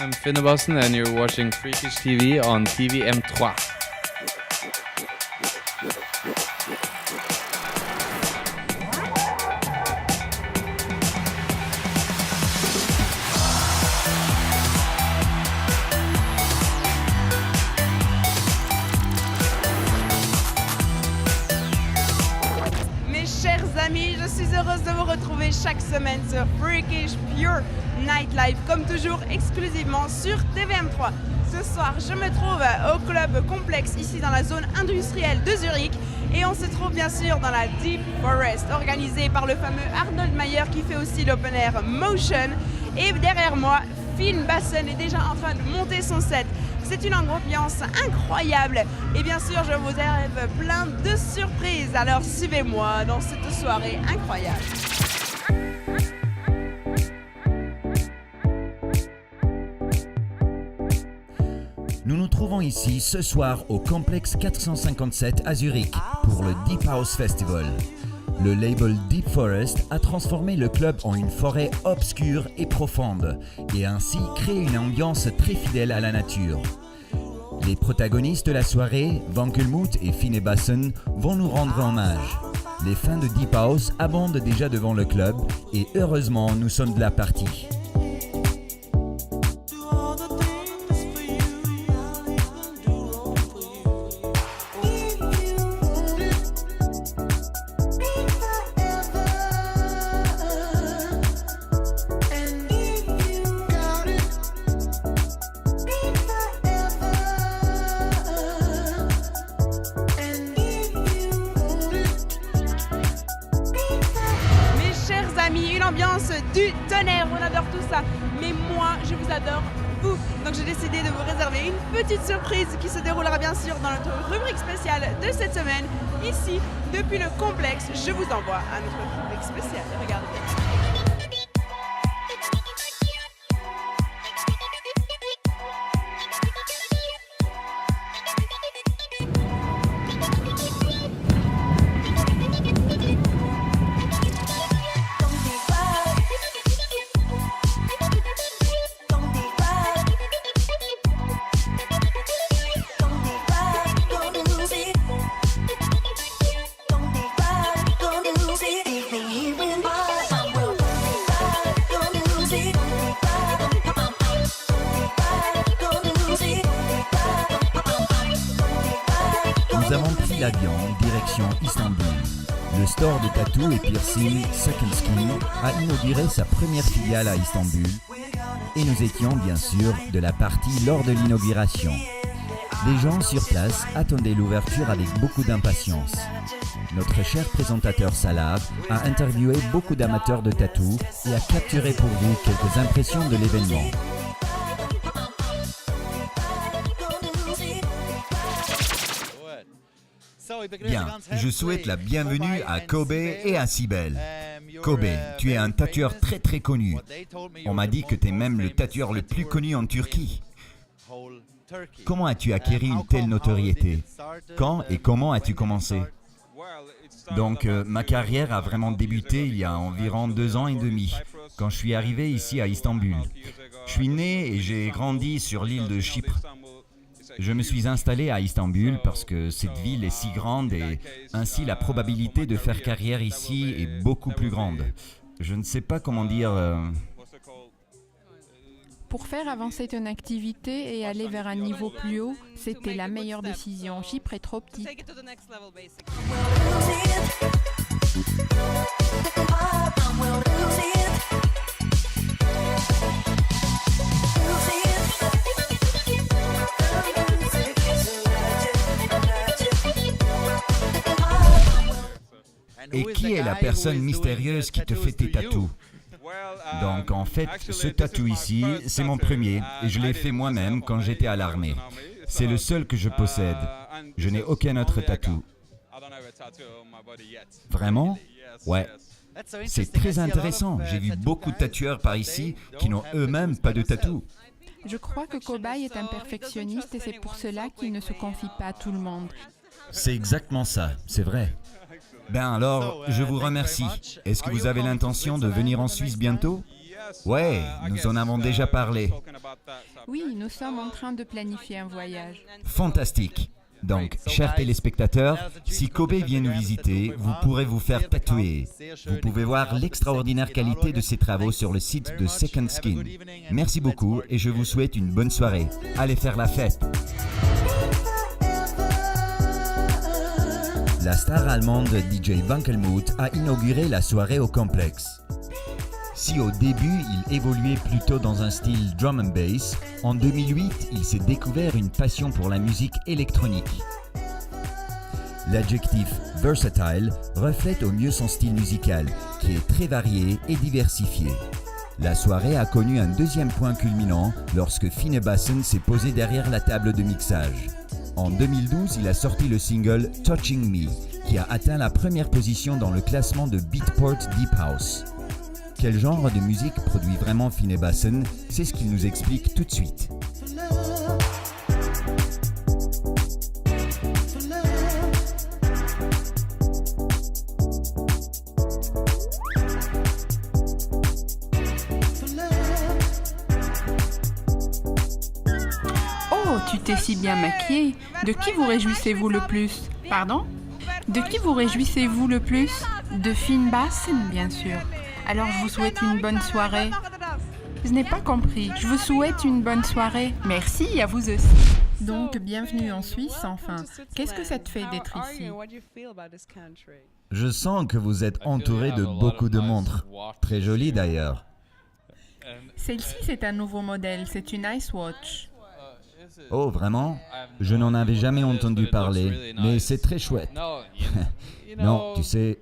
I'm Finn Boston and you're watching Freakish TV on TVM3. Mes chers amis, je suis heureuse de vous retrouver chaque semaine sur Freakish Pure Nightlife, comme toujours exclusivement sur TVM3. Ce soir, je me trouve au club complexe ici dans la zone industrielle de Zurich et on se trouve bien sûr dans la Deep Forest, organisée par le fameux Arnold Mayer qui fait aussi l'open air Motion. Et derrière moi, Finn Basson est déjà en train de monter son set. C'est une ambiance incroyable et bien sûr je vous rêve plein de surprises, alors suivez-moi dans cette soirée incroyable. Nous nous trouvons ici ce soir au complexe 457 à Zurich pour le Deep House Festival. Le label Deep Forest a transformé le club en une forêt obscure et profonde et ainsi créé une ambiance très fidèle à la nature. Les protagonistes de la soirée, Wankelmuth et Finn Basson, vont nous rendre hommage. Les fans de Deep House abondent déjà devant le club et heureusement nous sommes de la partie. Une ambiance du tonnerre, on adore tout ça, mais moi je vous adore vous, donc j'ai décidé de vous réserver une petite surprise qui se déroulera bien sûr dans notre rubrique spéciale de cette semaine, ici depuis le complexe. Je vous envoie à notre rubrique spéciale, regardez bien. Nous avons pris l'avion direction Istanbul. Le store de tattoo et piercing Second Skin a inauguré sa première filiale à Istanbul et nous étions bien sûr de la partie lors de l'inauguration. Les gens sur place attendaient l'ouverture avec beaucoup d'impatience. Notre cher présentateur Salah a interviewé beaucoup d'amateurs de tattoo et a capturé pour vous quelques impressions de l'événement. Bien, je souhaite la bienvenue à Kobe et à Sibel. Kobe, tu es un tatoueur très connu. On m'a dit que tu es même le tatoueur le plus connu en Turquie. Comment as-tu acquis une telle notoriété? Quand et comment as-tu commencé? Donc, ma carrière a vraiment débuté il y a environ 2 ans et demi, quand je suis arrivé ici à Istanbul. Je suis né et j'ai grandi sur l'île de Chypre. Je me suis installé à Istanbul parce que cette ville est si grande et ainsi la probabilité de faire carrière ici est beaucoup plus grande. Je ne sais pas comment dire... Pour faire avancer ton activité et aller vers un niveau plus haut, c'était la meilleure décision. Chypre est trop petite. Et qui est la personne mystérieuse qui te fait tes tatous? Donc en fait, ce tatou ici, c'est mon premier et je l'ai fait moi-même quand j'étais à l'armée. C'est le seul que je possède. Je n'ai aucun autre tatou. Vraiment? Ouais. C'est très intéressant. J'ai vu beaucoup de tatoueurs par ici qui n'ont eux-mêmes pas de tatou. Je crois que Cobaye est un perfectionniste et c'est pour cela qu'il ne se confie pas à tout le monde. C'est exactement ça, c'est vrai. Ben alors, je vous remercie. Est-ce que vous avez l'intention de venir en Suisse bientôt? Ouais, nous en avons déjà parlé. Oui, nous sommes en train de planifier un voyage. Fantastique. Donc, chers téléspectateurs, si Kobe vient nous visiter, vous pourrez vous faire tatouer. Vous pouvez voir l'extraordinaire qualité de ses travaux sur le site de Second Skin. Merci beaucoup et je vous souhaite une bonne soirée. Allez faire la fête. La star allemande DJ Wankelmuth a inauguré la soirée au complexe. Si au début il évoluait plutôt dans un style drum and bass, en 2008 il s'est découvert une passion pour la musique électronique. L'adjectif versatile reflète au mieux son style musical, qui est très varié et diversifié. La soirée a connu un deuxième point culminant lorsque Fine Bassen s'est posé derrière la table de mixage. En 2012, il a sorti le single Touching Me, qui a atteint la première position dans le classement de Beatport Deep House. Quel genre de musique produit vraiment Fine Bassen? C'est ce qu'il nous explique tout de suite. Oh, tu t'es si bien maquillée. De qui vous réjouissez-vous le plus? Pardon? De qui vous réjouissez-vous le plus? De Fine Bassen, bien sûr. Alors je vous souhaite une bonne soirée. Je n'ai pas compris. Je vous souhaite une bonne soirée. Merci à vous aussi. Donc, bienvenue en Suisse, enfin. Qu'est-ce que ça te fait d'être ici? Je sens que vous êtes entouré de beaucoup de montres. Très jolies d'ailleurs. Celle-ci, c'est un nouveau modèle. C'est une Ice Watch. Oh, vraiment? Je n'en avais jamais entendu parler, mais c'est très chouette. Non, tu sais,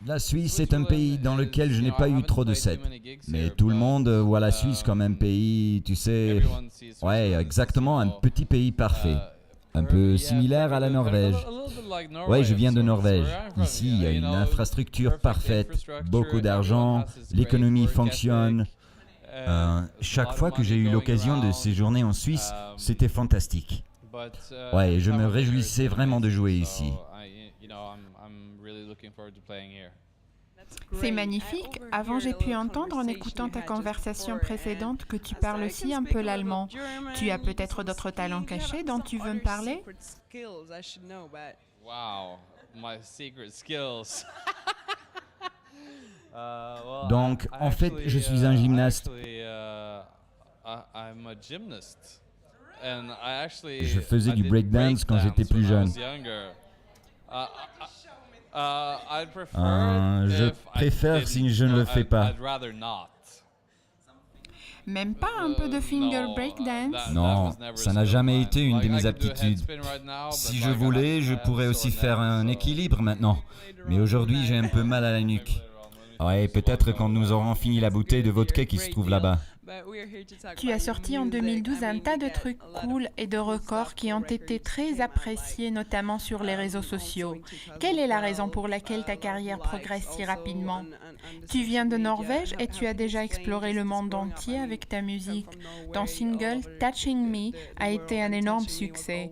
la Suisse est un pays dans lequel je n'ai pas eu trop de sets. Mais tout le monde voit la Suisse comme un pays, tu sais... Ouais, exactement, un petit pays parfait. Un peu similaire à la Norvège. Ouais, je viens de Norvège. Ici, il y a une infrastructure parfaite, beaucoup d'argent, l'économie fonctionne. Chaque fois que j'ai eu l'occasion de séjourner en Suisse, c'était fantastique. Ouais, je me réjouissais vraiment de jouer ici. C'est magnifique. Avant, j'ai pu entendre en écoutant ta conversation précédente que tu parles aussi un peu l'allemand. Tu as peut-être d'autres talents cachés dont tu veux me parler? Wow, my secret skills. Donc, en fait, je suis un gymnaste. Je faisais du breakdance quand j'étais plus jeune. Je préfère si je ne le fais pas. Même pas un peu de finger breakdance? Non, ça n'a jamais été une de mes aptitudes. Si je voulais, je pourrais aussi faire un équilibre maintenant. Mais aujourd'hui, j'ai un peu mal à la nuque. Ouais, peut-être quand nous aurons fini la bouteille de vodka qui se trouve là-bas. Tu as sorti en 2012 un tas de trucs cool et de records qui ont été très appréciés, notamment sur les réseaux sociaux. Quelle est la raison pour laquelle ta carrière progresse si rapidement? Tu viens de Norvège et tu as déjà exploré le monde entier avec ta musique. Ton single Touching Me a été un énorme succès.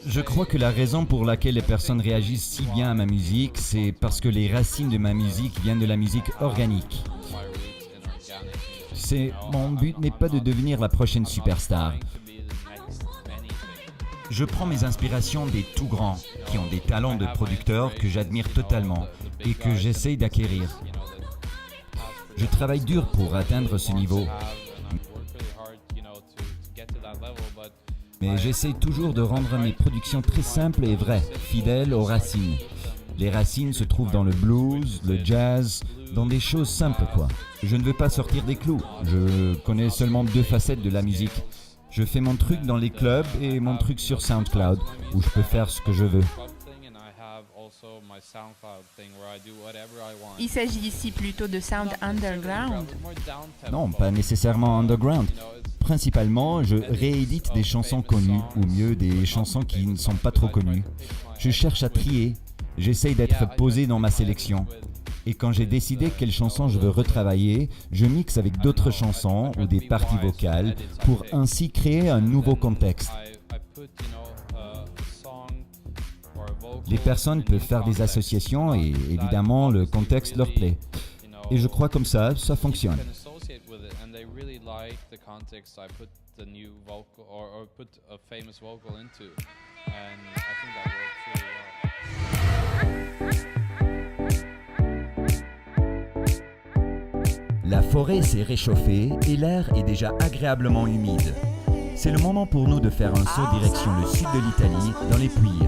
Je crois que la raison pour laquelle les personnes réagissent si bien à ma musique, c'est parce que les racines de ma musique viennent de la musique organique. Mon but n'est pas de devenir la prochaine superstar. Je prends mes inspirations des tout grands, qui ont des talents de producteurs que j'admire totalement et que j'essaye d'acquérir. Je travaille dur pour atteindre ce niveau. Mais j'essaie toujours de rendre mes productions très simples et vraies, fidèles aux racines. Les racines se trouvent dans le blues, le jazz, dans des choses simples quoi. Je ne veux pas sortir des clous, je connais seulement 2 facettes de la musique. Je fais mon truc dans les clubs et mon truc sur SoundCloud, où je peux faire ce que je veux. Il s'agit ici plutôt de sound underground. Non, pas nécessairement underground. Principalement, je réédite des chansons connues, ou mieux, des chansons qui ne sont pas trop connues. Je cherche à trier. J'essaye d'être posé dans ma sélection. Et quand j'ai décidé quelle chanson je veux retravailler, je mixe avec d'autres chansons ou des parties vocales pour ainsi créer un nouveau contexte. Les personnes peuvent faire des associations et évidemment le contexte leur plaît. Et je crois comme ça fonctionne. La forêt s'est réchauffée et l'air est déjà agréablement humide. C'est le moment pour nous de faire un saut direction le sud de l'Italie, dans les Pouilles.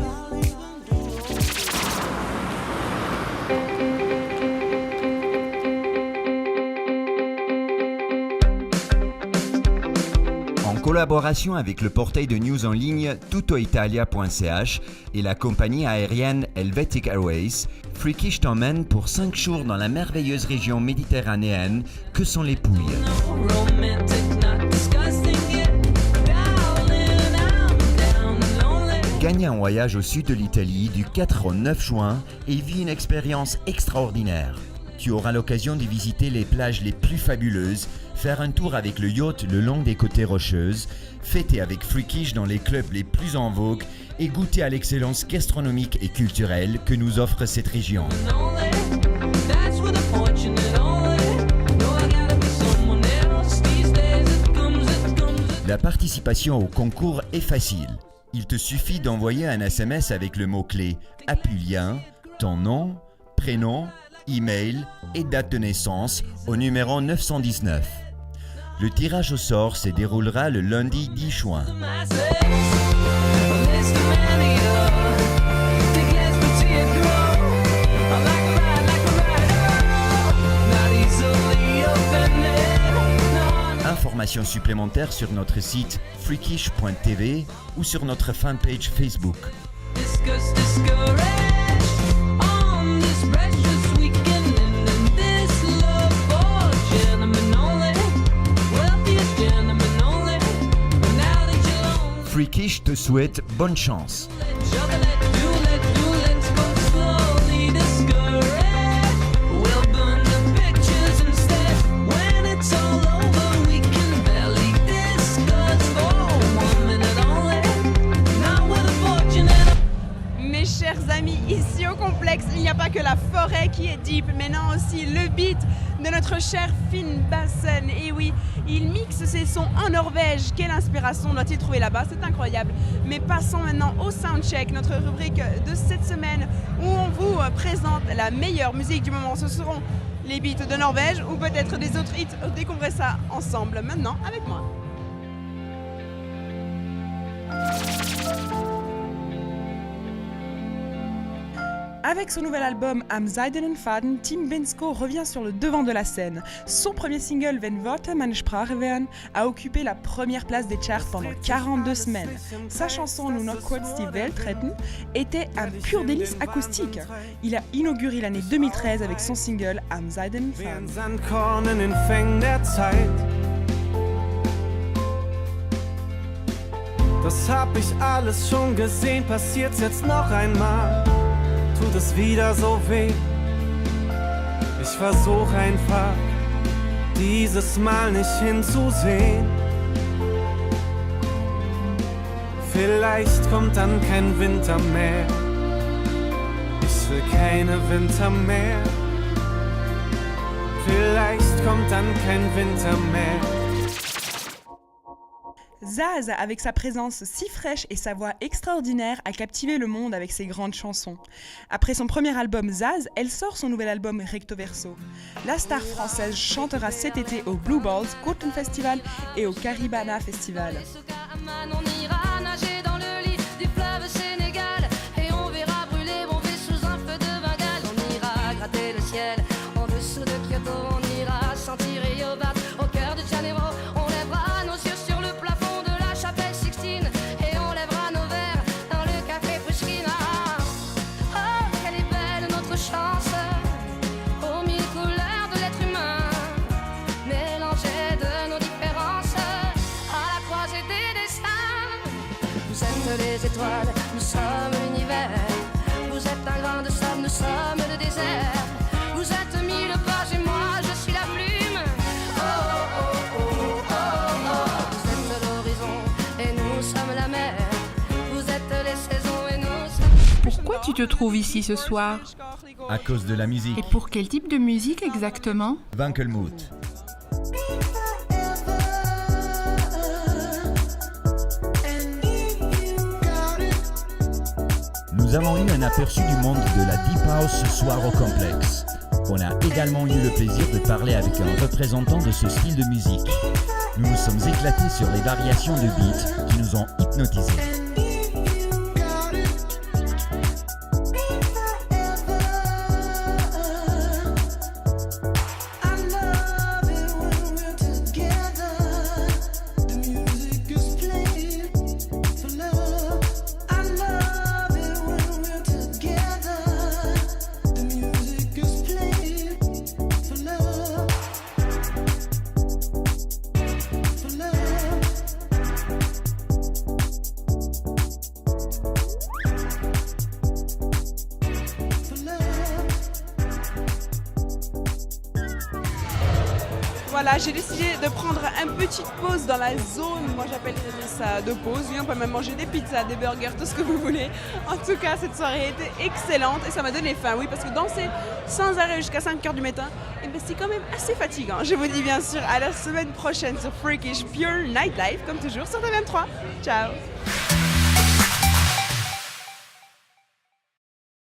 En collaboration avec le portail de news en ligne tuttoitalia.ch et la compagnie aérienne Helvetic Airways, Freakish t'emmène pour 5 jours dans la merveilleuse région méditerranéenne que sont les Pouilles. Gagne un voyage au sud de l'Italie du 4 au 9 juin et vis une expérience extraordinaire. Tu auras l'occasion de visiter les plages les plus fabuleuses, faire un tour avec le yacht le long des côtés rocheuses, fêter avec Freakish dans les clubs les plus en vogue et goûter à l'excellence gastronomique et culturelle que nous offre cette région. La participation au concours est facile. Il te suffit d'envoyer un SMS avec le mot-clé « Apulia », ton nom, prénom, email et date de naissance au numéro 919. Le tirage au sort se déroulera le lundi 10 juin. Informations supplémentaires sur notre site freakish.tv ou sur notre fanpage Facebook. Freakish te souhaite bonne chance. Mes chers amis, ici au complexe, il n'y a pas que la forêt qui est deep, mais non aussi le beat de notre cher Finn Bassen. Et oui, il mixe ses sons en Norvège. Quelle inspiration doit-il trouver là-bas? C'est incroyable. Mais passons maintenant au Soundcheck, notre rubrique de cette semaine où on vous présente la meilleure musique du moment. Ce seront les beats de Norvège ou peut-être des autres hits. Découvrez ça ensemble maintenant avec moi. Avec son nouvel album Am Seidenen Faden, Tim Bendzko revient sur le devant de la scène. Son premier single Wenn Worte meine Sprache wären a occupé la première place des charts pendant 42 semaines. Sa chanson Nur noch kurz die Welt retten était un pur délice acoustique. Il a inauguré l'année 2013 avec son single Am Seidenen Faden. Das hab ich alles schon gesehen, passiert's jetzt noch einmal. Tut es wieder so weh. Ich versuch einfach, dieses Mal nicht hinzusehen. Vielleicht kommt dann kein Winter mehr. Ich will keine Winter mehr. Vielleicht kommt dann kein Winter mehr. Zaz, avec sa présence si fraîche et sa voix extraordinaire, a captivé le monde avec ses grandes chansons. Après son premier album Zaz, elle sort son nouvel album Recto Verso. La star française chantera cet été au Blue Balls Cotton Festival et au Caribana Festival. On ira nager dans le lit du fleuve Sénégal et on verra brûler bomber sous un feu de Bengale. On ira gratter le ciel en dessous de Kyoto, on ira sentir Rio Bat au cœur de Janeiro. On lèvera nos yeux sur le plafond de la Vous êtes les étoiles, nous sommes l'univers. Vous êtes un grain de sable, nous sommes le désert. Vous êtes mille pages et moi je suis la plume. Oh oh oh oh oh oh. Vous êtes l'horizon et nous sommes la mer. Vous êtes les saisons et nous sommes... Pourquoi tu te trouves ici ce soir? À cause de la musique. Et pour quel type de musique exactement? Wankelmut. Nous avons eu un aperçu du monde de la Deep House ce soir au complexe. On a également eu le plaisir de parler avec un représentant de ce style de musique. Nous nous sommes éclatés sur les variations de beats qui nous ont hypnotisés. Voilà, j'ai décidé de prendre une petite pause dans la zone, moi j'appellerais ça de pause. Oui, on peut même manger des pizzas, des burgers, tout ce que vous voulez. En tout cas, cette soirée était excellente et ça m'a donné faim, oui, parce que danser sans arrêt jusqu'à 5h du matin, eh ben, c'est quand même assez fatigant. Je vous dis bien sûr à la semaine prochaine sur Freakish Pure Nightlife, comme toujours sur TV23. Ciao!